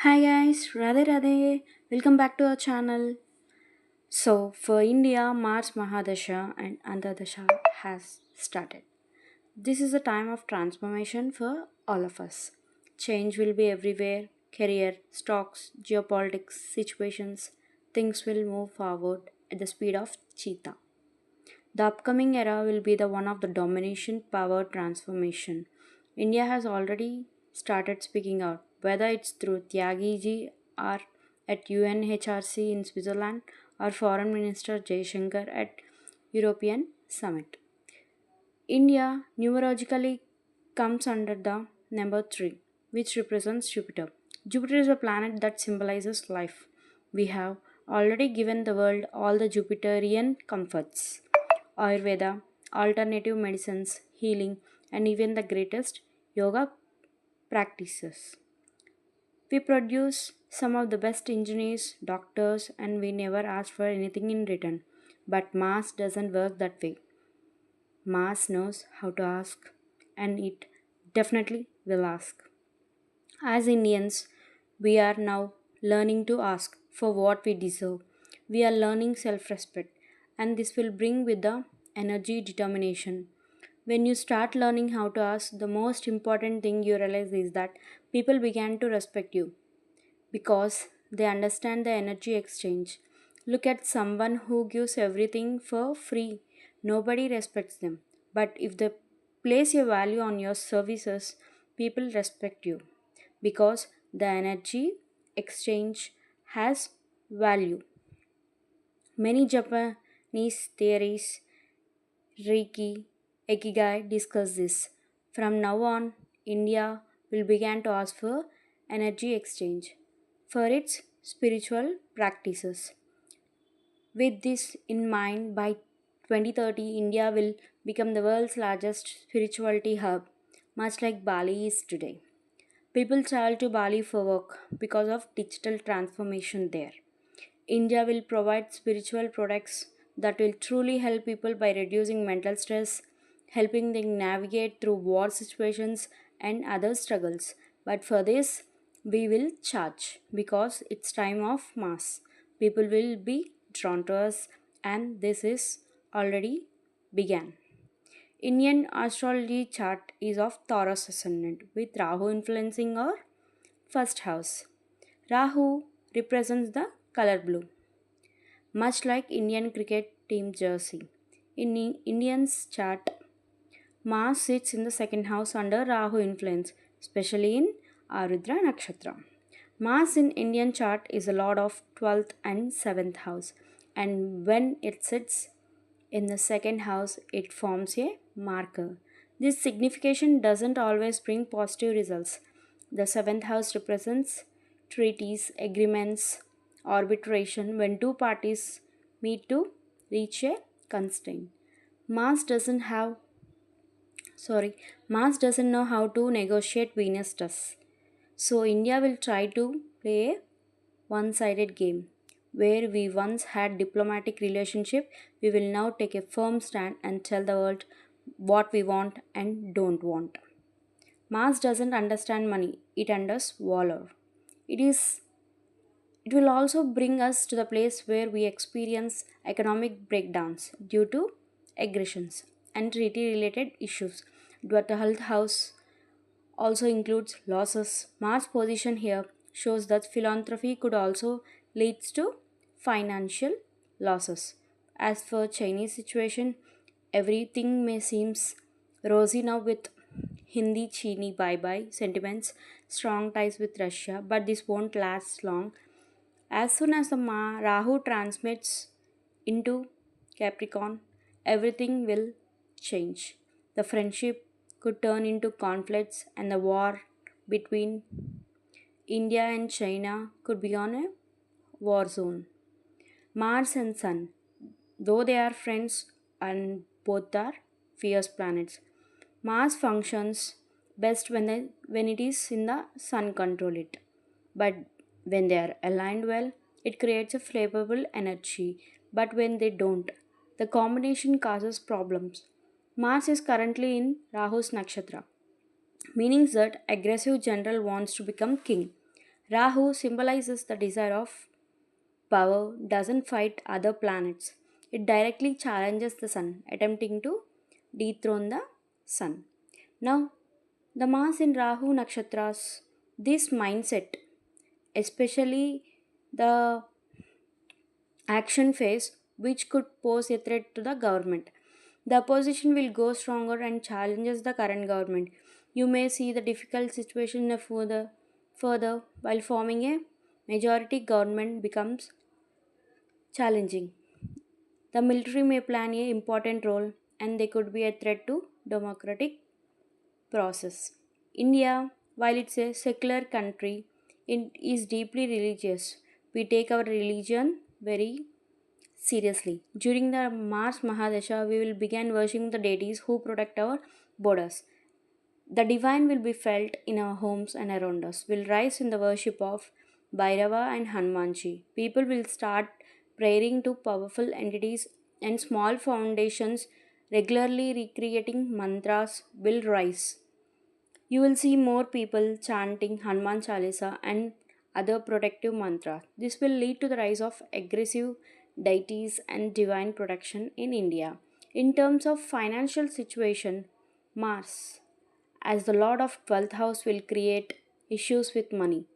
Hi guys, Radhe Radhe, welcome back to our channel. So, for India, Mars Mahadasha and Antardasha has started. This is a time of transformation for all of us. Change will be everywhere career, stocks, geopolitics, situations. Things will move forward at the speed of cheetah. The upcoming era will be the one of the domination power transformation. India has already started speaking out, whether it's through Tyagiji or at UNHRC in Switzerland or Foreign Minister Jaishankar at European Summit. India numerologically comes under the number 3, which represents Jupiter. Jupiter is a planet that symbolizes life. We have already given the world all the Jupiterian comforts Ayurveda, alternative medicines, healing, and even the greatest yoga practices. We produce some of the best engineers, doctors, and we never ask for anything in return. But Mars doesn't work that way. Mars knows how to ask, and it definitely will ask. As Indians, we are now learning to ask for what we deserve. We are learning self respect, and this will bring with the energy determination. When you start learning how to ask, the most important thing you realize is that people began to respect you because they understand the energy exchange. Look at someone who gives everything for free. Nobody respects them. But if they place a value on your services, people respect you because the energy exchange has value. Many Japanese theories, Reiki, Ikigai discuss this. From now on, India will begin to ask for energy exchange for its spiritual practices. With this in mind, by 2030, India will become the world's largest spirituality hub, much like Bali is today. People travel to Bali for work because of digital transformation there. India will provide spiritual products that will truly help people by reducing mental stress, helping them navigate through war situations and other struggles. But for this, we will charge because it's time of mass. People will be drawn to us, and this is already began. Indian astrology chart is of Taurus ascendant with Rahu influencing our first house. Rahu represents the color blue, much like Indian cricket team jersey. In Indian's chart, Mars sits in the second house under Rahu influence, especially in Arudra Nakshatra. Mars in Indian chart is a lord of 12th and 7th house, and when it sits in the second house, it forms a marker. This signification doesn't always bring positive results. The seventh house represents treaties, agreements, arbitration when two parties meet to reach a constraint. Mars doesn't have Mars doesn't know how to negotiate, Venus does. So India will try to play a one-sided game. Where we once had diplomatic relationship, we will now take a firm stand and tell the world what we want and don't want. Mars doesn't understand money, it understands valor. It is it will also bring us to the place where we experience economic breakdowns due to aggressions and treaty related issues. But the health house also includes losses. Mars' position here shows that philanthropy could also lead to financial losses. As for Chinese situation, everything may seems rosy now with Hindi Chini bye bye sentiments, strong ties with Russia, but this won't last long. As soon as the Rahu transmits into Capricorn, everything will change. The friendship could turn into conflicts, and the war between India and China could be on a war zone. Mars and Sun, though they are friends and both are fierce planets, Mars functions best when it is in the Sun control it. But when they are aligned well, it creates a favorable energy. But when they don't, the combination causes problems. Mars is currently in Rahu's nakshatra, meaning that aggressive general wants to become king. Rahu symbolizes the desire of power, doesn't fight other planets. It directly challenges the sun, attempting to dethrone the sun. Now, the Mars in Rahu nakshatras, this mindset, especially the action phase, which could pose a threat to the government. The opposition will go stronger and challenges the current government. You may see the difficult situation further while forming a majority government becomes challenging. The military may play an important role and they could be a threat to democratic process. India, while it's a secular country, it is deeply religious. We take our religion very seriously. During the Mars Mahadasha, we will begin worshipping the deities who protect our borders. The divine will be felt in our homes and around us. Will rise in the worship of Bhairava and Hanumanji. People will start praying to powerful entities and small foundations regularly recreating mantras will rise. You will see more people chanting Hanuman Chalisa and other protective mantras. This will lead to the rise of aggressive deities and divine protection in India. In terms of financial situation, Mars as the Lord of 12th house will create issues with money.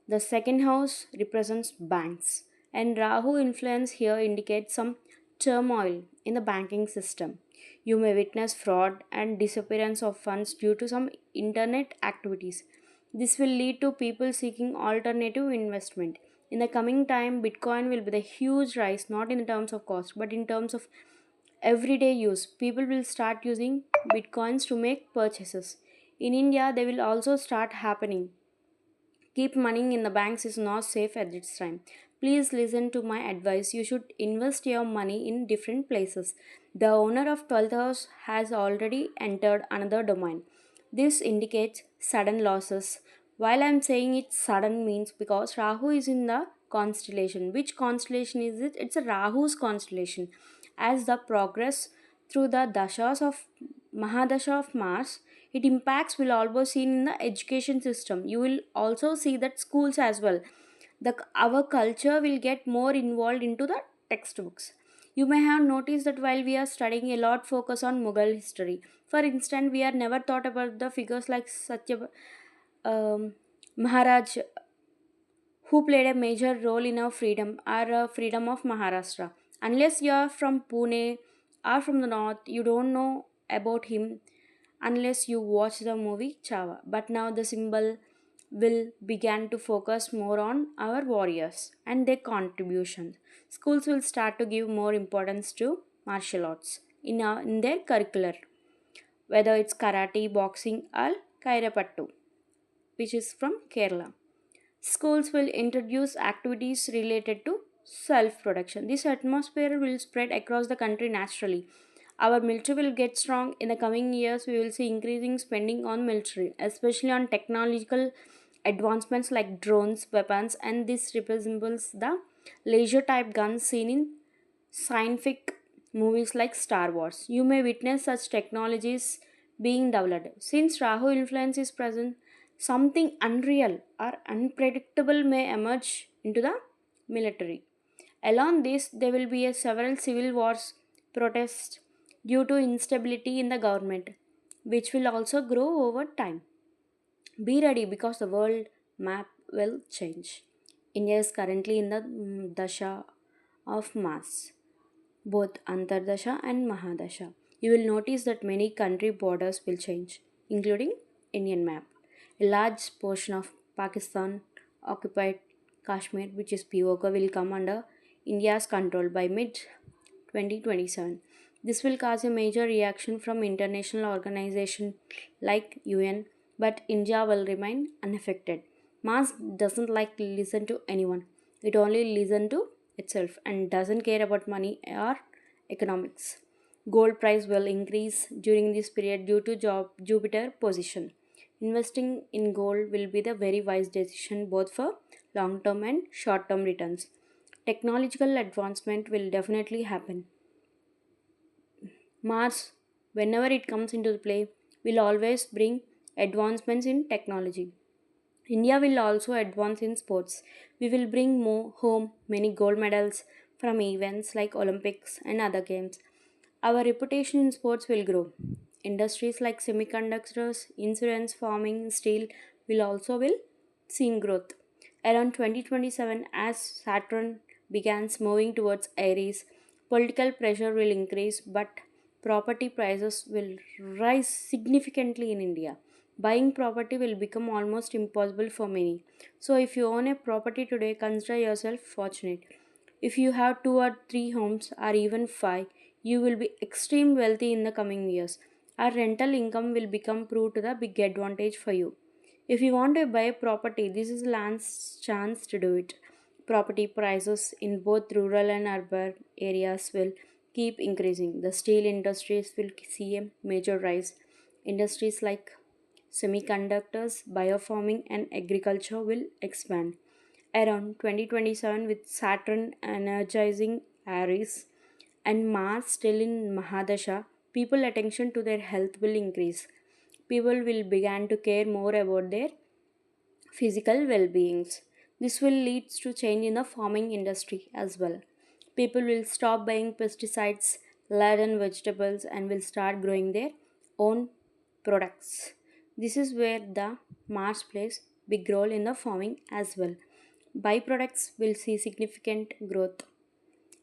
The second house represents banks, and Rahu influence here indicates some turmoil in the banking system. You may witness fraud and disappearance of funds due to some internet activities. This will lead to people seeking alternative investment. In the coming time, Bitcoin will be the huge rise, not in terms of cost, but in terms of everyday use. People will start using Bitcoins to make purchases. In India, they will also start happening. Keep money in the banks is not safe at this time. Please listen to my advice. You should invest your money in different places. The owner of 12th house has already entered another domain. This indicates sudden losses. While I'm saying it sudden means because Rahu is in the constellation. Which constellation is it? It's a Rahu's constellation. As the progress through the dashas of Mahadasha of Mars, its impacts will also seen in the education system. You will also see that schools as well. Our culture will get more involved into the textbooks. You may have noticed that while we are studying a lot focus on Mughal history. For instance, we are never thought about the figures like Satya Maharaj who played a major role in our freedom, our freedom of Maharashtra. Unless you are from Pune or from the north, you don't know about him unless you watch the movie Chava. But now the symbol will begin to focus more on our warriors and their contributions. Schools will start to give more importance to martial arts in their curricular, whether it's karate, boxing, or kairapattu, which is from Kerala. Schools will introduce activities related to self protection. This atmosphere will spread across the country naturally. Our military will get strong. In the coming years, we will see increasing spending on military, especially on technological advancements like drones, weapons, and this resembles the laser type guns seen in scientific movies like Star Wars. You may witness such technologies being developed. Since Rahu influence is present, something unreal or unpredictable may emerge into the military. Along this, there will be several civil wars, protests due to instability in the government, which will also grow over time. Be ready because the world map will change. India is currently in the dasha of Mars, both Antardasha and Mahadasha. You will notice that many country borders will change, including Indian map. A large portion of Pakistan occupied Kashmir, which is POK, will come under India's control by mid 2027. This will cause a major reaction from international organizations like UN, but India will remain unaffected. Mars doesn't like to listen to anyone. It only listens to itself and doesn't care about money or economics. Gold price will increase during this period due to Jupiter position. Investing in gold will be the very wise decision both for long term and short term returns. Technological advancement will definitely happen. Mars, whenever it comes into play, will always bring advancements in technology. India will also advance in sports. We will bring home many gold medals from events like Olympics and other games. Our reputation in sports will grow. Industries like semiconductors, insurance, farming, steel will see growth. Around 2027, as Saturn begins moving towards Aries, political pressure will increase, but property prices will rise significantly in India. Buying property will become almost impossible for many. So, if you own a property today, consider yourself fortunate. If you have two or three homes, or even five, you will be extreme wealthy in the coming years. Our rental income will become prove to the big advantage for you. If you want to buy a property, this is land's chance to do it. Property prices in both rural and urban areas will keep increasing. The steel industries will see a major rise. Industries like semiconductors, biofarming, and agriculture will expand. Around 2027, with Saturn energizing Aries and Mars still in mahadasa, people attention to their health will increase. People will begin to care more about their physical well-beings. This will lead to change in the farming industry as well. People will stop buying pesticides laden vegetables and will start growing their own products. This is where the Mars plays big role in the farming as well. Byproducts will see significant growth.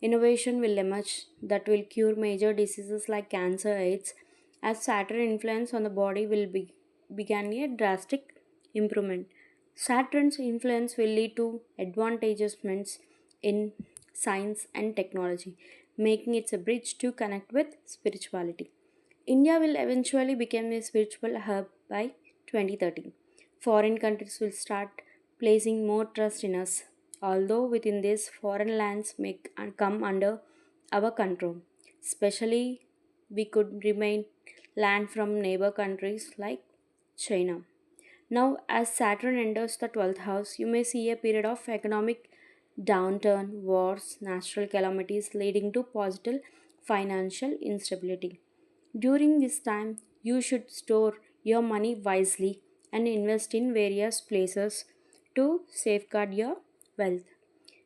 Innovation will emerge that will cure major diseases like cancer, AIDS, as Saturn influence on the body will begin a drastic improvement. Saturn's influence will lead to advantagements in science and technology, making it a bridge to connect with spirituality. India will eventually become a spiritual hub by 2030. Foreign countries will start placing more trust in us, although within this, foreign lands may come under our control. Especially, we could remain land from neighbor countries like China. Now, as Saturn enters the 12th house, you may see a period of economic downturn, wars, natural calamities leading to positive financial instability. During this time, you should store your money wisely and invest in various places to safeguard your wealth.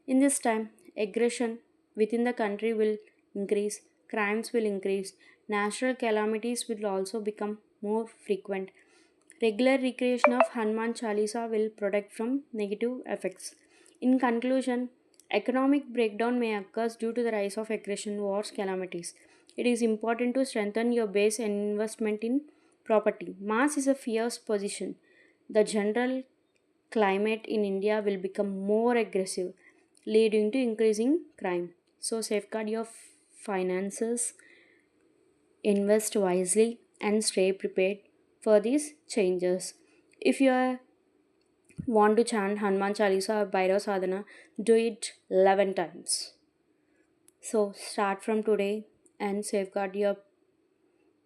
In this time, aggression within the country will increase, crimes will increase, natural calamities will also become more frequent. Regular recreation of Hanuman Chalisa will protect from negative effects. In conclusion, economic breakdown may occur due to the rise of aggression, wars, calamities. It is important to strengthen your base and investment in property. Mars is a fierce position. The general climate in India will become more aggressive, leading to increasing crime. So, safeguard your finances, invest wisely, and stay prepared for these changes. If you want to chant Hanuman Chalisa or Bhairav Sadhana, do it 11 times. So, start from today and safeguard your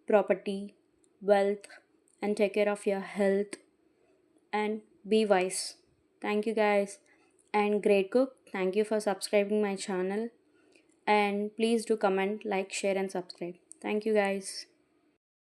property, wealth, and take care of your health and be wise. Thank you guys. And great cook, thank you for subscribing my channel. And please do comment, like, share, and subscribe. Thank you guys.